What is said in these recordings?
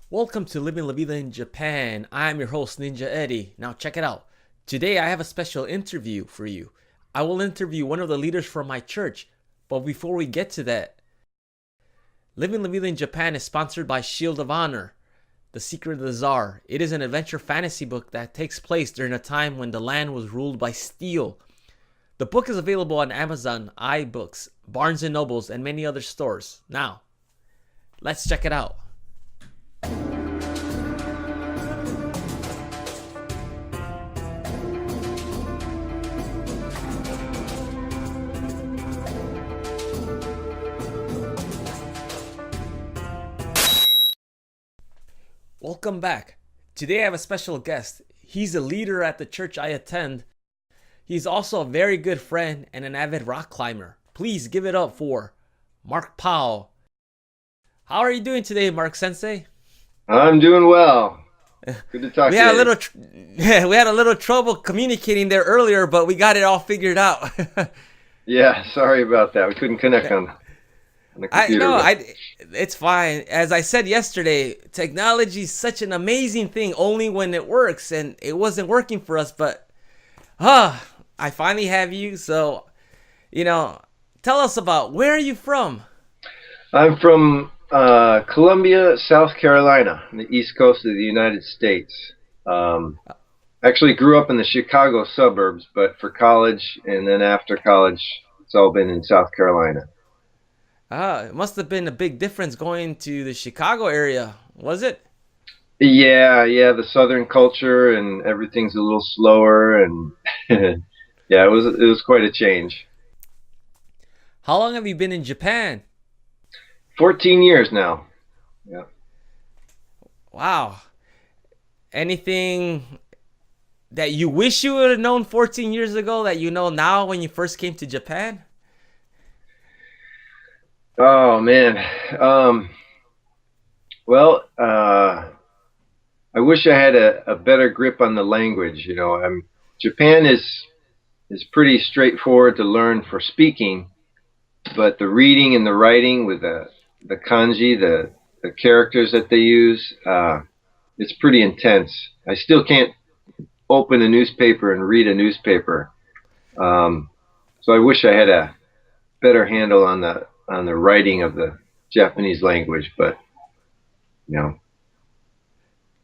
Welcome to Living La Vida in Japan. I'm your host, Ninja Eddie. Now, check it out. Today, I have a special interview for you. I will interview one of the leaders from my church. But before we get to that, Living La Vida in Japan is sponsored by Shield of Honor, The Secret of the Tsar. It is an adventure fantasy book that takes place during a time when the land was ruled by steel. The book is available on Amazon, iBooks, Barnes & Nobles, and many other stores. Now, let's check it out. Welcome back. Today I have a special guest. He's a leader at the church I attend. He's also a very good friend and an avid rock climber. Please give it up for Mark Powell. How are you doing today, Mark Sensei? I'm doing well. Good to talk We to had a you. little we had a little trouble communicating there earlier, but we got it all figured out. Yeah, sorry about that. We couldn't connect on the I computer, know but I it's fine. As I said yesterday, technology is such an amazing thing only when it works, and it wasn't working for us, but I finally have you. So, tell us about where are you from? I'm from Columbia, South Carolina, on the east coast of the United States. Um, Actually grew up in the Chicago suburbs, but for college and then after college, it's all been in South Carolina. It must have been a big difference going to the Chicago area, was it? Yeah, the Southern culture and everything's a little slower, and yeah, it was quite a change. How long have you been in Japan? 14 years now. Yeah. Wow. Anything that you wish you would have known 14 years ago that you know now when you first came to Japan? Oh man. Um, well, I wish I had a better grip on the language. Japan is pretty straightforward to learn for speaking, but the reading and the writing with the kanji, the characters that they use, it's pretty intense. I still can't open a newspaper and read a newspaper. Um, so I wish I had a better handle on the writing of the Japanese language, but you know,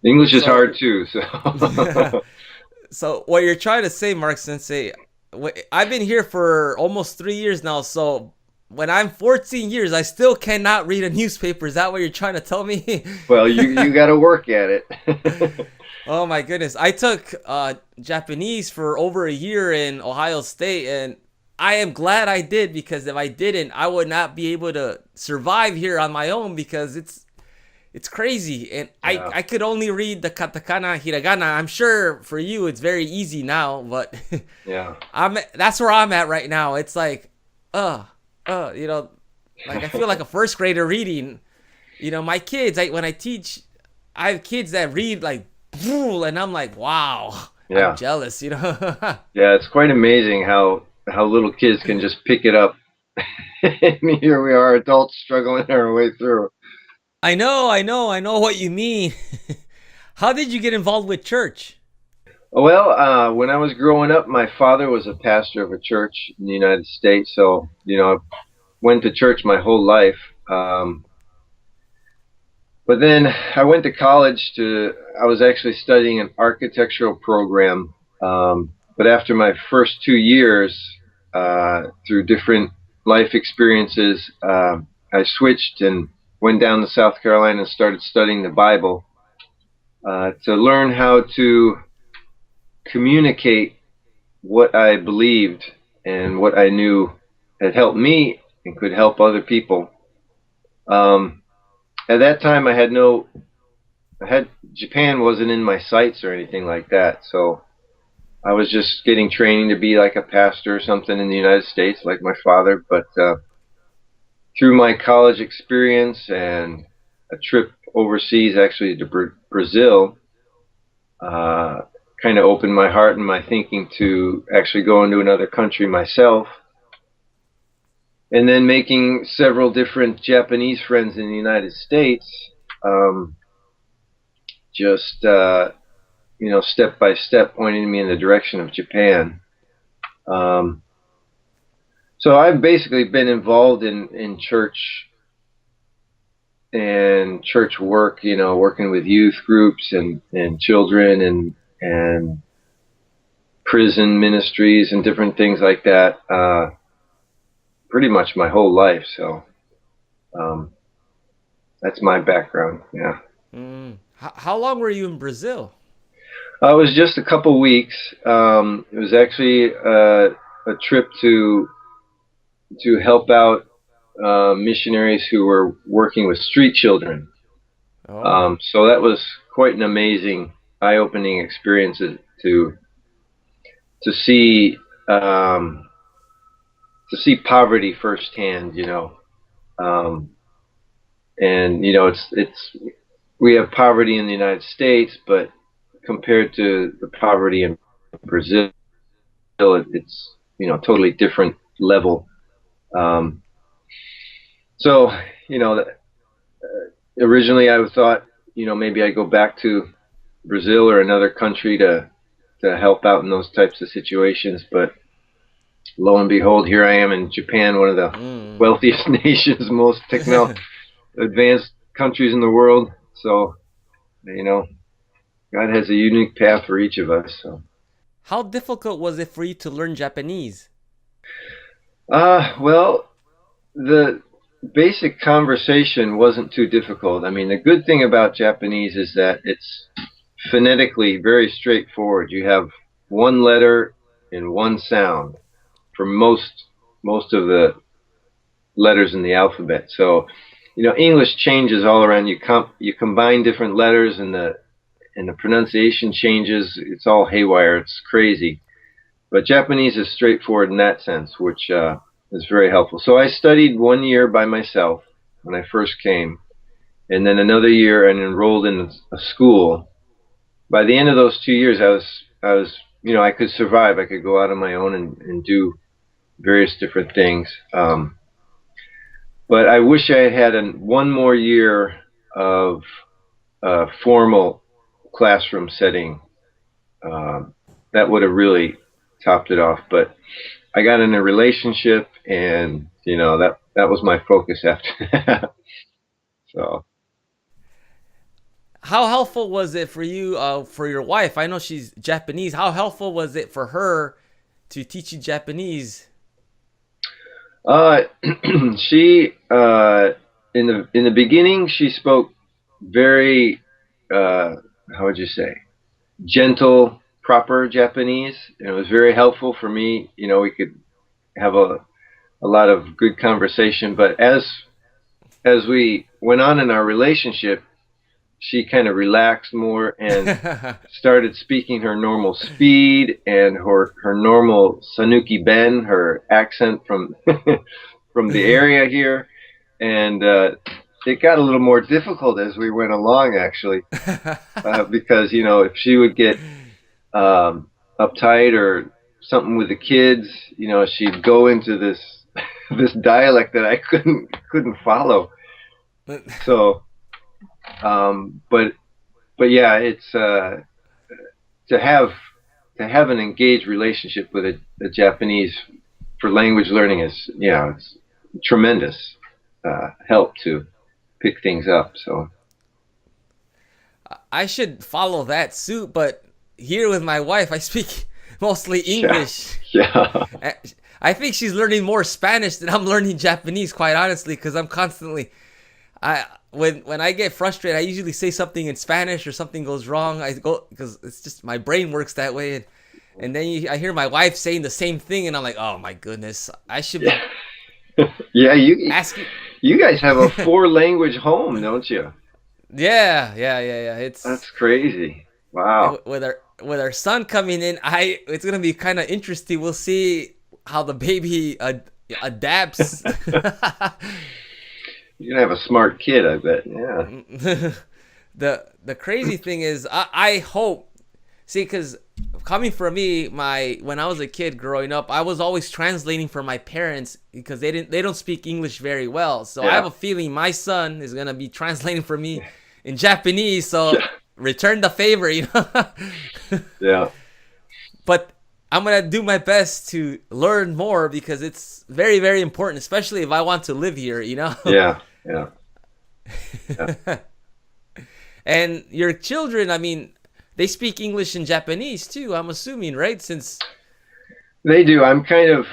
English is So, hard too. So so what you're trying to say, Mark Sensei, I've been here for almost 3 years now. So when I'm 14 years, I still cannot read a newspaper. Is that what you're trying to tell me? well, you got to work at it. Oh my goodness. I took Japanese for over a year in Ohio State, and I am glad I did, because if I didn't, I would not be able to survive here on my own, because it's crazy. And I, Yeah, I could only read the katakana, hiragana. I'm sure for you it's very easy now, but yeah. that's where I'm at right now. It's like, uh, you know, like I feel like a first grader reading. My kids, when I teach, I have kids that read like, and I'm like, wow, I'm Yeah, jealous. yeah. It's quite amazing how little kids can just pick it up. And here we are, adults struggling our way through. I know what you mean. How did you get involved with church? Well, when I was growing up, my father was a pastor of a church in the United States, so I went to church my whole life. But then I went to college I was actually studying an architectural program. But after my first 2 years, through different life experiences, I switched and went down to South Carolina and started studying the Bible to learn how to communicate what I believed and what I knew had helped me and could help other people. Um, at that time, Japan wasn't in my sights or anything like that, so I was just getting training to be like a pastor or something in the United States, like my father. But through my college experience and a trip overseas, actually to Brazil, uh, kind of opened my heart and my thinking to actually go into another country myself. And then making several different Japanese friends in the United States, um, just step by step pointing me in the direction of Japan. Um, so I've basically been involved in church and church work, working with youth groups and children and prison ministries and different things like that, pretty much my whole life. So um, that's my background. Yeah. How long were you in Brazil? It was just a couple weeks. It was actually a trip to help out missionaries who were working with street children. Oh. So that was quite an amazing, eye-opening experience to see um, to see poverty firsthand. Um, and it's we have poverty in the United States, but compared to the poverty in Brazil, it's totally different level. Um, so you know, originally I thought maybe I go back to Brazil or another country to help out in those types of situations, but lo and behold, here I am in Japan, one of the Mm. wealthiest nations, most advanced countries in the world. So you know, God has a unique path for each of us. So. How difficult was it for you to learn Japanese? Well, the basic conversation wasn't too difficult. I mean, the good thing about Japanese is that it's phonetically very straightforward. You have one letter and one sound for most of the letters in the alphabet. So, English changes all around. You combine different letters and the pronunciation changes. It's all haywire. It's crazy. But Japanese is straightforward in that sense, which is very helpful. So I studied 1 year by myself when I first came, and then another year and enrolled in a school. By the end of those 2 years, I was I could survive. I could go out on my own and do various different things. But I wish I had one more year of formal classroom setting. Um, that would have really topped it off. But I got in a relationship, and that was my focus after that. So How helpful was it for you, for your wife? I know she's Japanese. How helpful was it for her to teach you Japanese? uh, she in the beginning she spoke very how would you say, gentle, proper Japanese, and it was very helpful for me. We could have a lot of good conversation. But as we went on in our relationship, she kind of relaxed more and started speaking her normal speed and her normal Sanuki Ben, her accent from from the area here, and it got a little more difficult as we went along, actually, because if she would get uptight or something with the kids, she'd go into this this dialect that I couldn't follow. So, but yeah, it's to have to have an engaged relationship with a Japanese for language learning is it's tremendous help to pick things up. So I should follow that suit, but here with my wife, I speak mostly yeah, English. yeah, I think she's learning more Spanish than I'm learning Japanese, quite honestly, because I'm constantly, I when I get frustrated, I usually say something in Spanish or something goes wrong. I go because it's just my brain works that way, and then I hear my wife saying the same thing, and I'm like, oh my goodness, I should be yeah. Yeah, asking. you guys have a four language home, don't you? Yeah. It's That's crazy. Wow. with our son coming in. It's gonna be kind of interesting. We'll see how the baby adapts. You're gonna have a smart kid, I bet. Yeah. The crazy thing is, I hope, see, because coming from me, when I was a kid growing up, I was always translating for my parents because they don't speak English very well. So I have Yeah. a feeling my son is gonna be translating for me in Japanese. So Yeah. return the favor, you know. Yeah. But I'm gonna do my best to learn more because it's very, very important, especially if I want to live here, you know. Yeah. Yeah. Yeah. And your children, I mean, they speak English and Japanese too, I'm assuming, right? Since They do. I'm kind of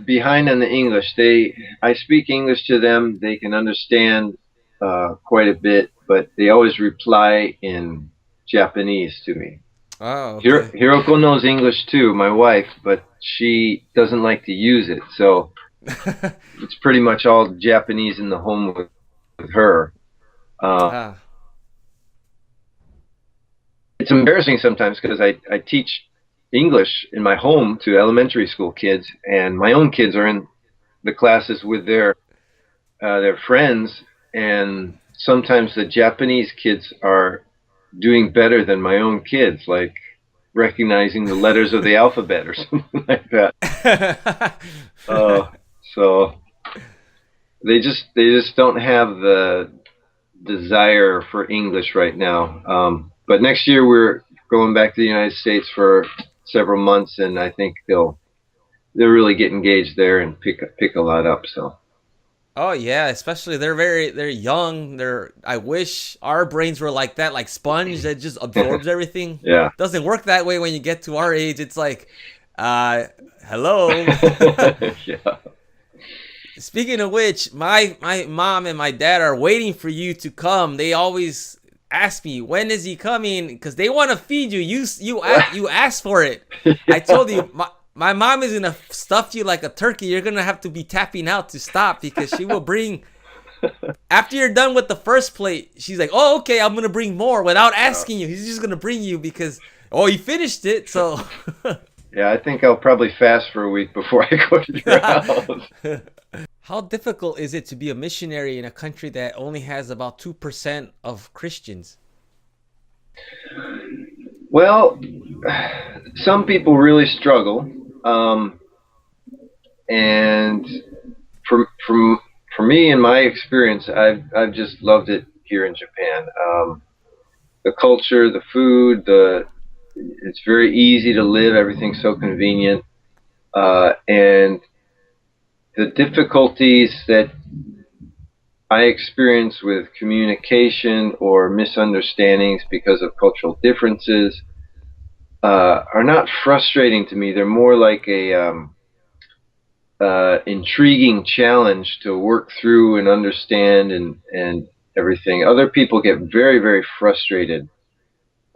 behind on the English. I speak English to them. They can understand quite a bit, but they always reply in Japanese to me. oh, okay. Hiroko knows English too, my wife, but she doesn't like to use it. So it's pretty much all Japanese in the home with her. Uh, ah, it's embarrassing sometimes because I teach English in my home to elementary school kids, and my own kids are in the classes with their friends, and sometimes the Japanese kids are doing better than my own kids, like recognizing the letters of the alphabet or something like that. Uh, so they just don't have the desire for English right now. But next year we're going back to the United States for several months, and I think they'll really get engaged there and pick a lot up. So oh yeah, especially they're young. I wish our brains were like that, like sponge that just absorbs everything. yeah. Doesn't work that way when you get to our age. It's like, uh, hello. Yeah. Speaking of which, my mom and my dad are waiting for you to come. They always ask me, when is he coming? Because they want to feed you. You asked for it. I told you, my mom is gonna stuff you like a turkey. You're gonna have to be tapping out to stop because she will bring. After you're done with the first plate, she's like, "Oh, okay, I'm gonna bring more," without asking you. He's just gonna bring you because you finished it. So Yeah, I think I'll probably fast for a week before I go to your house. how difficult is it to be a missionary in a country that only has about 2% of Christians? Well, some people really struggle, um, and for me, in my experience, I've just loved it here in Japan. The culture, the food, it's very easy to live. Everything's so convenient, and the difficulties that I experience with communication or misunderstandings because of cultural differences are not frustrating to me. They're more like a intriguing challenge to work through and understand and everything. Other people get very, very frustrated.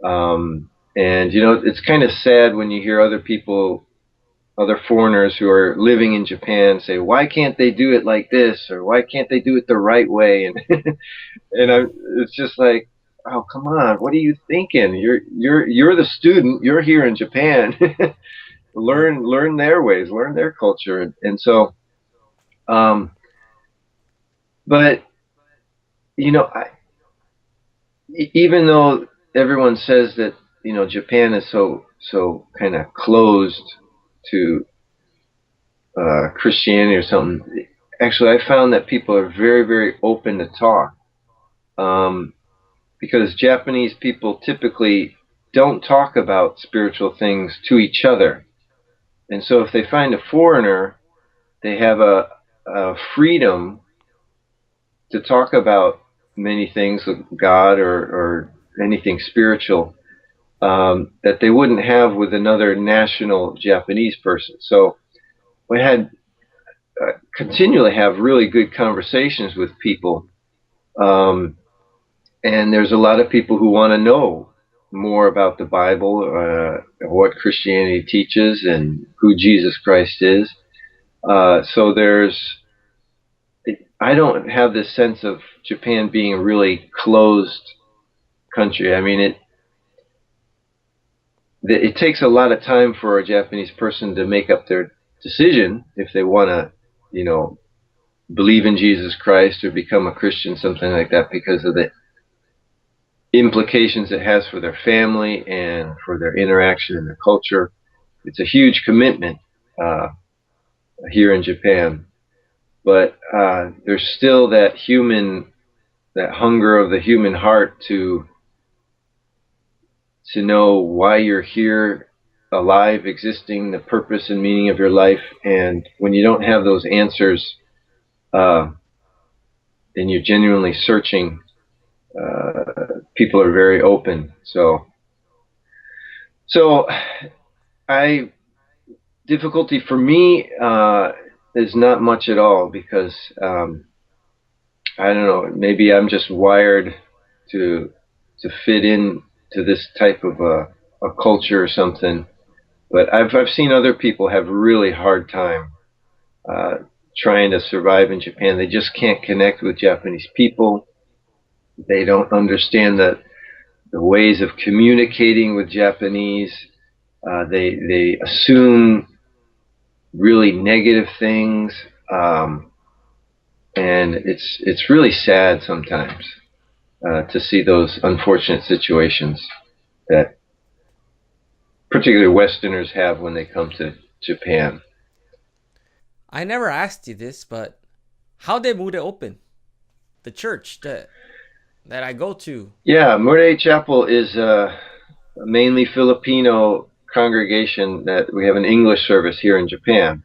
And it's kind of sad when you hear other foreigners who are living in Japan say, "Why can't they do it like this?" or "Why can't they do it the right way?" And it's just like, "Oh, come on! What are you thinking? You're the student. You're here in Japan. Learn their ways, learn their culture." And so, um, but even though everyone says that Japan is so kind of closed to Christianity or something, actually I found that people are very, very open to talk, because Japanese people typically don't talk about spiritual things to each other, and so if they find a foreigner, they have a freedom to talk about many things with God or anything spiritual, that they wouldn't have with another national Japanese person. So we had continually have really good conversations with people, and there's a lot of people who want to know more about the Bible, what Christianity teaches, and who Jesus Christ is. So I don't have this sense of Japan being a really closed country. I mean, it takes a lot of time for a Japanese person to make up their decision if they want to, believe in Jesus Christ or become a Christian, something like that, because of the implications it has for their family and for their interaction in their culture. It's a huge commitment here in Japan, but there's still that hunger of the human heart to to know why you're here, alive, existing, the purpose and meaning of your life. And when you don't have those answers, and you're genuinely searching, people are very open. So I difficulty for me is not much at all, because I don't know, maybe I'm just wired to fit in to this type of a culture or something. But I've seen other people have a really hard time uh, trying to survive in Japan. They just can't connect with Japanese people. They don't understand the ways of communicating with Japanese. They assume really negative things, and it's really sad sometimes to see those unfortunate situations that particularly Westerners have when they come to Japan. I never asked you this, but how did Mude open? The church that I go to. Yeah, Murray Chapel is a mainly Filipino congregation that we have an English service here in Japan.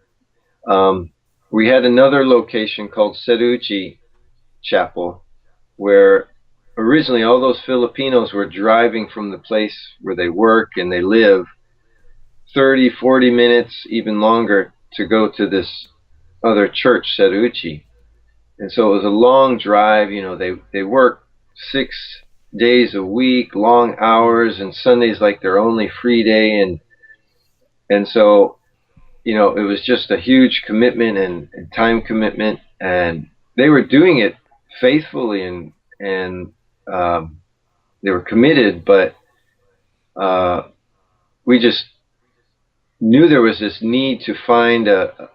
We had another location called Seruchi Chapel, where originally all those Filipinos were driving from the place where they work and they live 30, 40 minutes, even longer, to go to this other church, Seruchi. And so it was a long drive. They work 6 days a week, long hours, and Sunday's like their only free day. And so, it was just a huge commitment and time commitment. And they were doing it faithfully, and they were committed, but we just knew there was this need to find a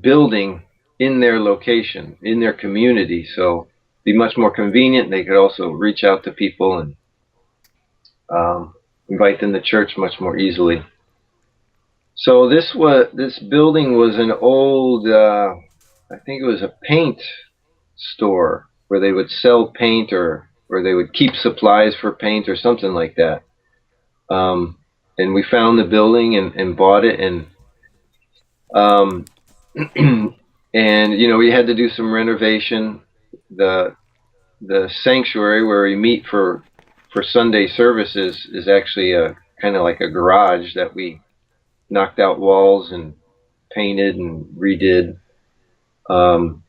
building in their location, in their community, so be much more convenient. They could also reach out to people and invite them to church much more easily. So this building was an old, I think it was a paint store where they would sell paint, or they would keep supplies for paint or something like that. And we found the building and bought it, and and we had to do some renovation. The sanctuary where we meet for Sunday services is actually a kind of like a garage that we knocked out walls and painted and redid. And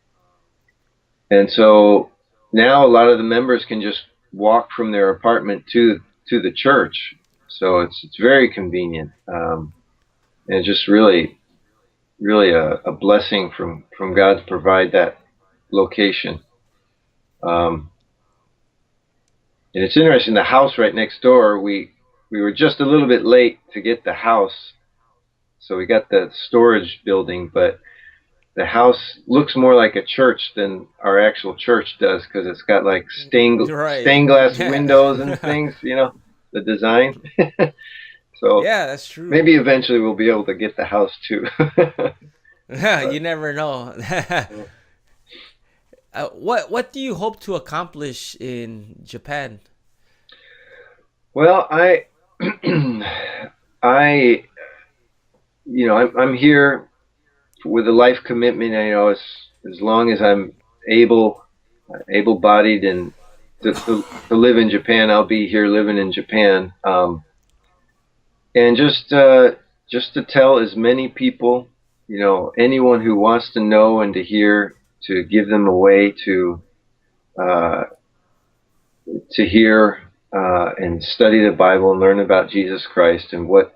so now a lot of the members can just walk from their apartment to the church. So it's very convenient, and just really a blessing from God to provide that location. And it's interesting, the house right next door, we were just a little bit late to get the house, so we got the storage building, but the house looks more like a church than our actual church does, because it's got like stained glass windows and things, the design. So Yeah, that's true. maybe eventually we'll be able to get the house too. You never know. What do you hope to accomplish in Japan? Well, I'm here with a life commitment. As long as I'm able-bodied and to live in Japan, I'll be here living in Japan. And just to tell as many people, anyone who wants to know and to hear, to give them a way to hear and study the Bible and learn about Jesus Christ, and what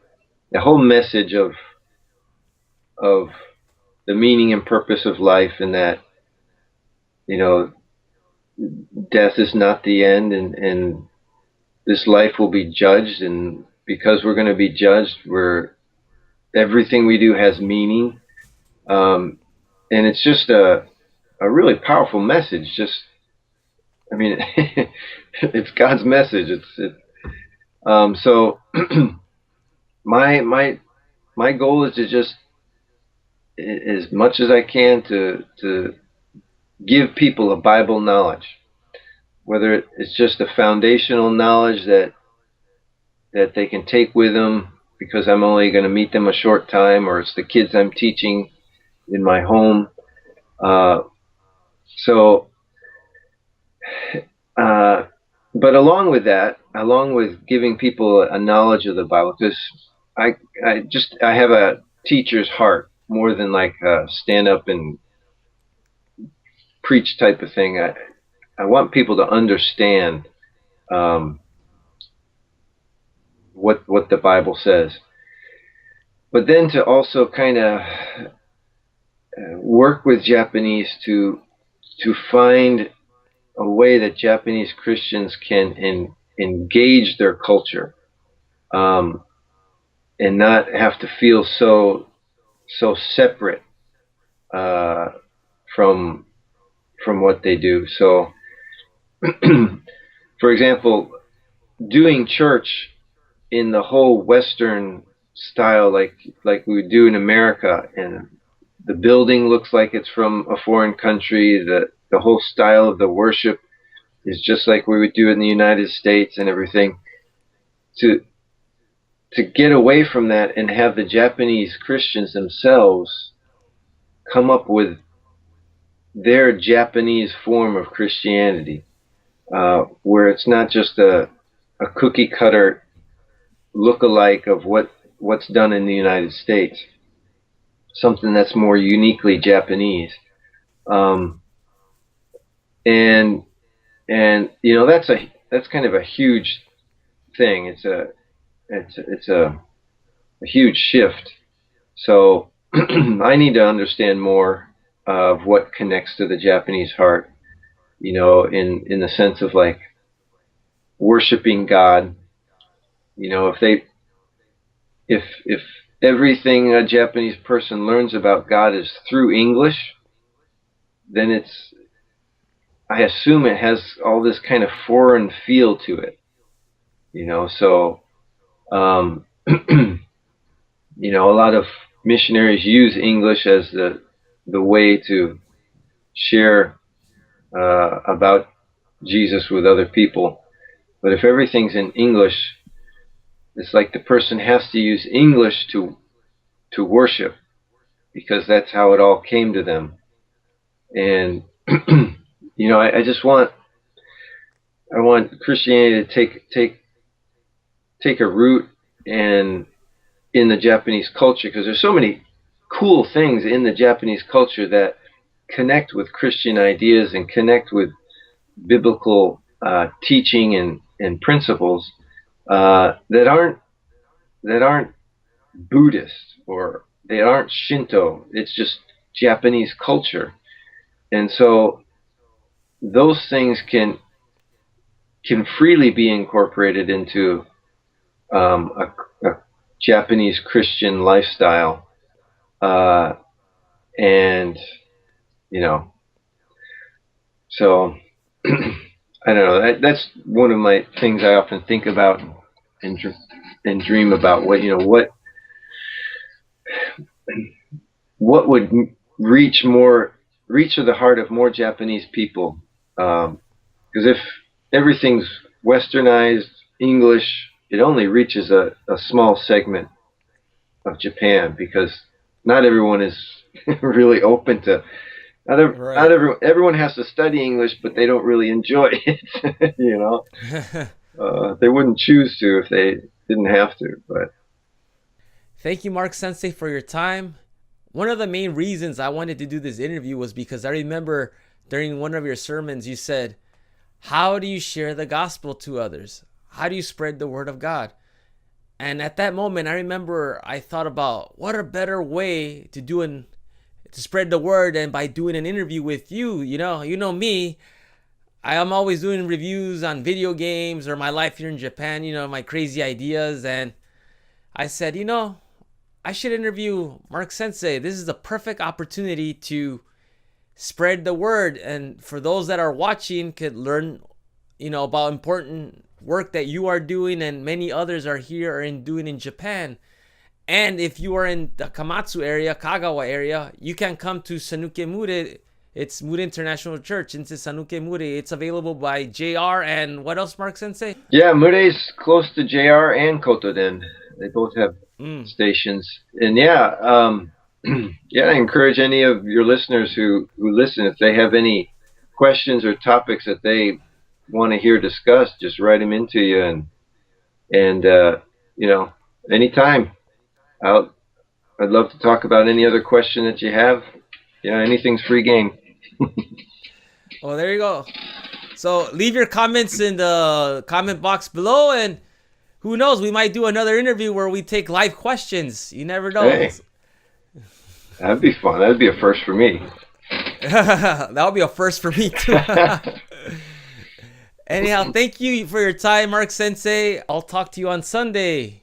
the whole message of the meaning and purpose of life, and that death is not the end, and this life will be judged, and because we're going to be judged, everything we do has meaning, and it's just a really powerful message. It's God's message. So my goal is to just, as much as I can, to give people a Bible knowledge, whether it's just a foundational knowledge that that they can take with them because I'm only going to meet them a short time, or it's the kids I'm teaching in my home. So, but along with that, along with giving people a knowledge of the Bible, because I have a teacher's heart more than like a stand up and preach type of thing. I want people to understand what the Bible says, but then to also kind of work with Japanese to find a way that Japanese Christians can engage their culture, and not have to feel so separate from what they do. So, for example, doing church in the whole Western style, like we would do in America, and the building looks like it's from a foreign country. The whole style of the worship is just like we would do in the United States and everything. To get away from that and have the Japanese Christians themselves come up with their Japanese form of Christianity, where it's not just a cookie cutter look-alike of what's done in the United States, something that's more uniquely Japanese. And that's kind of a huge thing. It's a huge shift. So I need to understand more of what connects to the Japanese heart, in the sense of like worshiping God. If everything a Japanese person learns about God is through English, then I assume it has all this kind of foreign feel to it, so a lot of missionaries use English as the way to share about Jesus with other people. But if everything's in English, it's like the person has to use English to worship, because that's how it all came to them. And I want Christianity to take a root and in the Japanese culture, because there's so many cool things in the Japanese culture that connect with Christian ideas and connect with biblical teaching and principles that aren't Buddhist, or they aren't Shinto. It's just Japanese culture, and so those things can freely be incorporated into a Japanese Christian lifestyle, and so I don't know. That's one of my things I often think about and dream about. What would reach of the heart of more Japanese people? Because if everything's westernized English, it only reaches a small segment of Japan, because not everyone is really open to. Not everyone has to study English, but they don't really enjoy it. They wouldn't choose to if they didn't have to. But thank you, Mark Sensei, for your time. One of the main reasons I wanted to do this interview was because I remember during one of your sermons you said, "How do you share the gospel to others? How do you spread the word of God?" And at that moment, I remember I thought about what a better way to spread the word and by doing an interview with you. You know me. I am always doing reviews on video games or my life here in Japan, my crazy ideas. And I said, I should interview Mark Sensei. This is the perfect opportunity to spread the word. And for those that are watching could learn, about important work that you are doing and many others are here and doing in Japan. And if you are in the Kamatsu area, Kagawa area, you can come to Sanukemure It's Mure International Church, Inse Sanuke Mure. It's available by JR and what else, Mark Sensei? Yeah, Mure's close to JR and Kotoden. They both have stations. And yeah, yeah, I encourage any of your listeners who listen, if they have any questions or topics that they want to hear discussed, just write them into you, and you know, anytime. I'd love to talk about any other question that you have. Anything's free game. Well, there you go. So leave your comments in the comment box below, and who knows, we might do another interview where we take live questions. You never know. Hey, that'd be fun. That'd be a first for me. That would be a first for me too. Anyhow, thank you for your time, Mark Sensei. I'll talk to you on Sunday.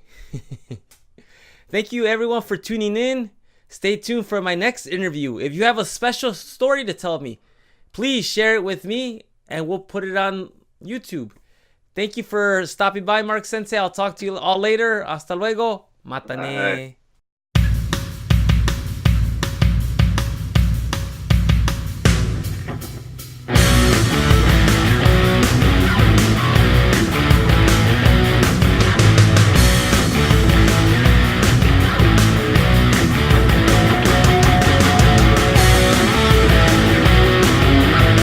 Thank you everyone for tuning in. Stay tuned for my next interview. If you have a special story to tell me, please share it with me and we'll put it on YouTube. Thank you for stopping by, Mark Sensei. I'll talk to you all later. Hasta luego. Matane.